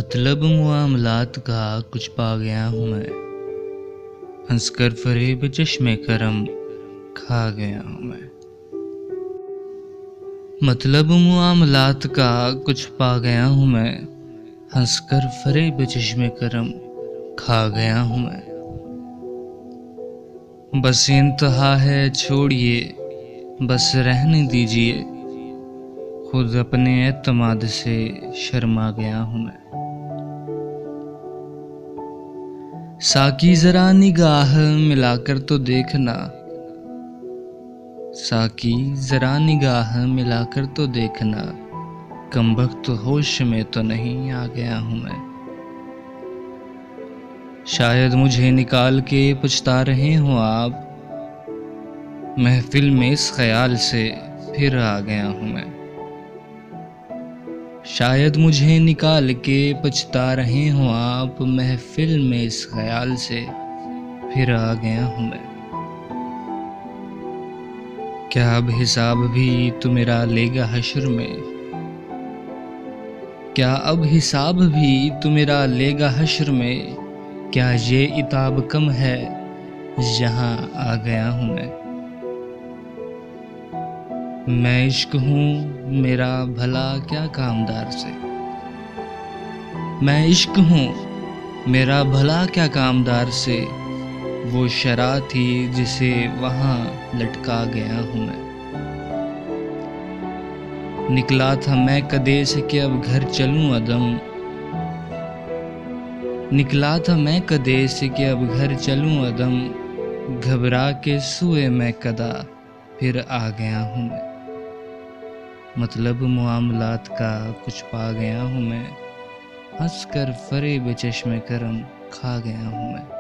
मतलब मुआमलात का कुछ पा गया हूँ मैं, हंसकर फरेब चश्मे करम खा गया हूँ मैं। मतलब मुआमलात का कुछ पा गया हूँ मैं, हंसकर फरेब चश्मे करम खा गया हूँ मैं। बस इंतहा है छोड़िए, बस रहने दीजिए, खुद अपने एतमाद से शर्मा गया हूँ मैं। साकी जरा निगाह मिलाकर तो देखना, साकी जरा निगाह मिलाकर तो देखना, कमबख्त होश में तो नहीं आ गया हूँ मैं। शायद मुझे निकाल के पछता रहे हो आप, महफिल में इस ख्याल से फिर आ गया हूँ मैं। शायद मुझे निकाल के पछता रहे हो आप, महफिल में इस ख्याल से फिर आ गया हूँ मैं। क्या अब हिसाब भी तू मेरा लेगा हश्र में, क्या अब हिसाब भी तू मेरा लेगा हश्र में, क्या ये इताब कम है जहाँ आ गया हूँ मैं इश्क हूँ मेरा भला क्या कामदार से, मैं इश्क हूँ मेरा भला क्या कामदार से, वो शरा थी जिसे वहाँ लटका गया हूँ मैं। निकला था मैं कदे से कि अब घर चलूँ अदम, निकला था मैं कदे से कि अब घर चलूँ अदम, घबरा के सुए मैं कदा फिर आ गया हूँ मैं। मतलब मुआमलात का कुछ पा गया हूँ मैं, हंसकर फरेब चश्मे करम खा गया हूँ मैं।